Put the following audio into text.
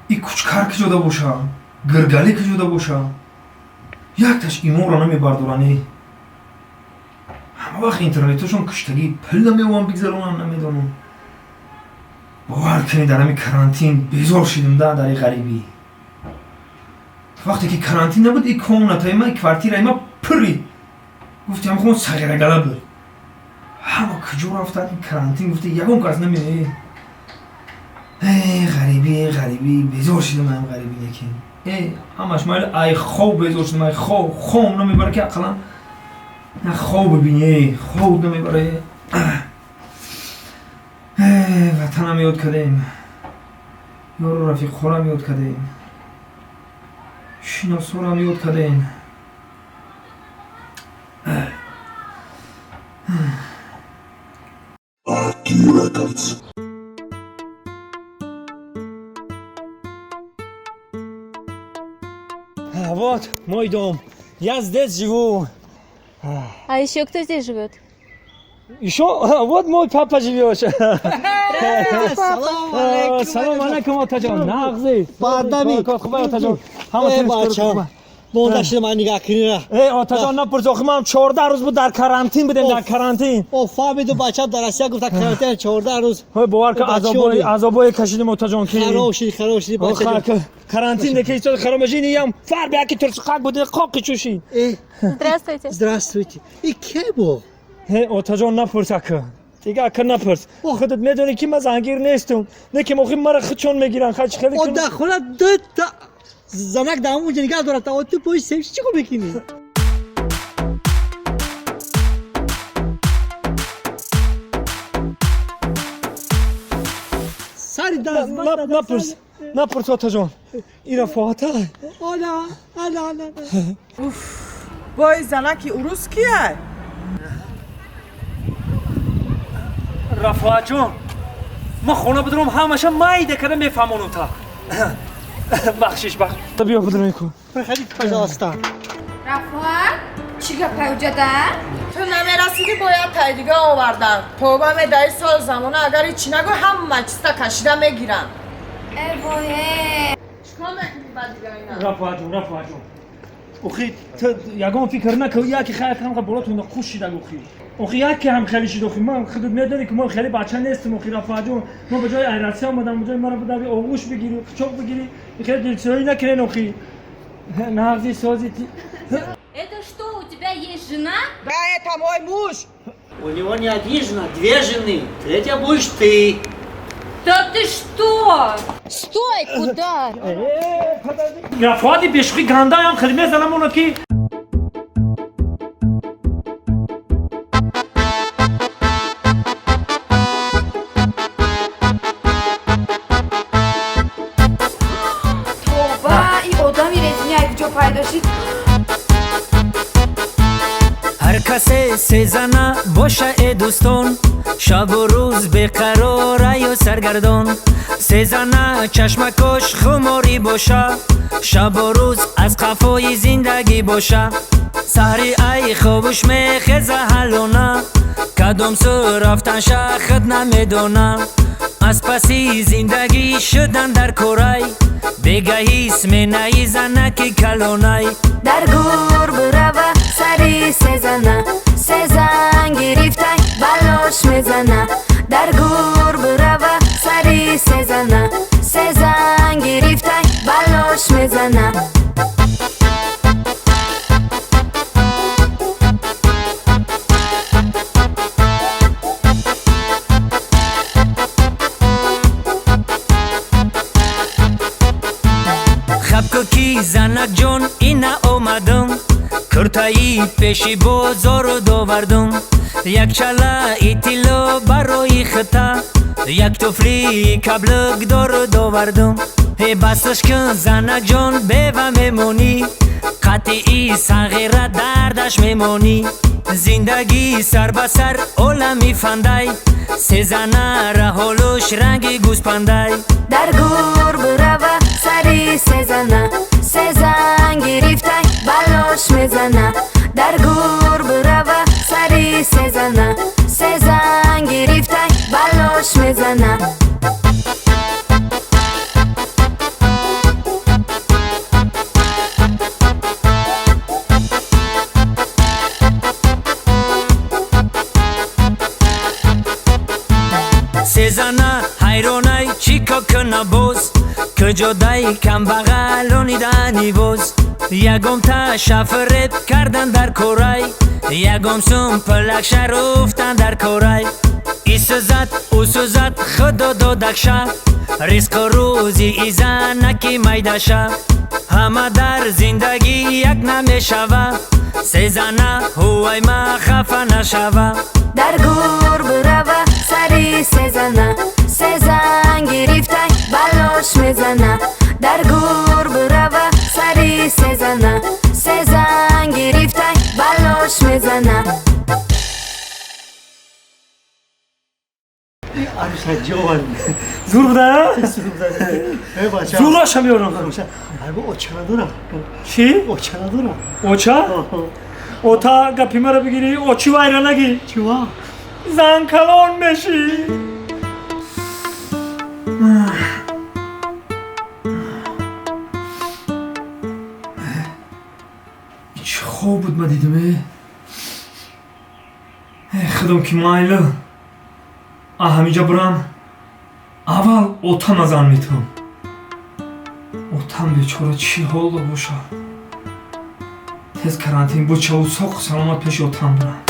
ин кучкар ки ҷода боша, гиргалӣ ки ҷода боша, якташ имонро намебардоране. ҳама вақт интернеташон киштагӣ пил намеован бигзаронан намедонам. бовар кунед дар ҳамин карантин безор шидам дар ин ғарибӣ. вақте ки карантин набуд ин комнатаи ман квартираи ман пурри гуфти ҳамхон сағирагала буд. ҳама куҷо рафтан ин карантин гуфти ягон кас намеояд. ғарибӣ безор шидам ҳам ғарибӣ лекин ҳамаш майли ай хоб безор шидам. ай хом намебара ки ақалан на хоб бибини хоб намебара. ватанам ёд кардем, ёру рафиқҳорам ёд кардем, шиносорам ёд кардем. Вот мой дом. Я здесь живу. А еще кто здесь живет? Еще вот мой папа живет. Салом алейкум отаҷон. Нағзи. Бадами. Хубай отаҷон. бача монда шуда ман нигоҳ кунира. отаҷон напурс. охи ман 14 рӯз буд дар карантин будем, дар карантин. фаҳмиду бачам дар Россия гуфта карантин 14 рӯз. бовар ка азобое кашидем отаҷон ки. Харош шуди бача. Карантин деки истод харомажини ям фарби яки турсуқак буде қоқи чуши. Здравствуйте. Здравствуйте. И ке бо? отаҷон напурс ака. دیگه اکر نپرس خودت میدونی که من زنگیر نیستم نه که موقع مرا خچون میگیرن خچ خیلی کنم داخل دو تا زنک دامو اونجا نگاه دارد تا تو پوش سیفش چی خوب بکنی ساری داز نپرس آتا این رفاقتا آلا وای زنکی اروس کیه؟ رفاقت جون ما خونه بدرم همشه مایده کردم میفهمونم تا بخشش بیا بدرم کن بخیلی پجاستا رفاقت چی گپه اوجدن؟ تو نمیرسیدی باید تاییدگاه آوردن توبه میدهی سال زمانه اگر هیچی نگو هم مجلستا کشیده میگیرن ای بایه چکار میکنی بعد دیگه اینا؟ رفاقت جون اخی تو یگان فکر نکن یکی خیلی کنم که بالاتون خوش شده اخی اخی یکی هم خیلی شد اخی من خودت میدونی که ما خیلی بچه نیستم اخی رفاقت جون ما به جای ایرانی اومدم به جای ما رو بدوی آغوش بگیری چوب بگیری خیلی دلسوزی نکنین اخی نغزی سازی Это что, у тебя есть жена? Да, это мой муж. У него не одни жена, две жены. Третья будешь ты. Да ты что? Стой, куда? رفاقتی بشقی گنده هم خیلی میزنم اونو که توبه این آدمی رزینی ای کجا پیدا شد هر کسی سزنه باشه ای دوستان شب و روز بیقراره یا سرگردان سزنه چشمکش خماری باشه شب و روز از قفای زندگی باشه سحری ای خوابش میخزه حلونه کدام سو رفتن شخص نمیدونه از پسی زندگی شدن در کورای دیگه هیس می نیزنه که کلونای در گور بروه سری سزنه سزن گرفتای بلاش میزنه در گور بروه سری سزنه سزن گرفتای بلاش میزنه کی زنک جون اینا اومدم کرتایی پیشی بازار دووردم یک چلا ایتیلو برای خطا یک توفلی کبلک دار دووردم بسش کن زنک جون بیوه میمونی قطعی صغیره دردش میمونی زندگی سر بسر عالمی فندای سزنه رهولوش رنگی گوسپندای در گور بروه سری سزنه سزن گرفتای بلاش میزنه در گور بروه سری سزنه سزن گرفتای بلاش میزنه نبوز کجادای کم بغلونی دنی بوز یگم تشفرب کردن در کورای یگم سوم پلک شروفتن در کورای ای سوزد او سوزد خدا دادکشه ریسک و روزی ای زنکی میدشه همه در زندگی یک نمیشوه سه زنه هوای ما خفه نشوه در گور بروه سری سزنه سزن گرفتن بلاش میزنه در گور بروه سری سزنه سزن گرفتن بلاش میزنه عروس جوان زور بوده؟ ای بچه زور هاشم بیارم البته اوچه ندارم چی؟ اوچه ندارم اوچا؟ اوتا گپی مرا بگیری اوچی وایرا نگی چیوا زن کلان بشی چه خوب بود ما دیدم خودم که مایله همینجا برم اول اوتا نظر میتونم اوتام بیچاره چی حال باشه تez карантин بود چه و ساق سلامت پیش اوتام برم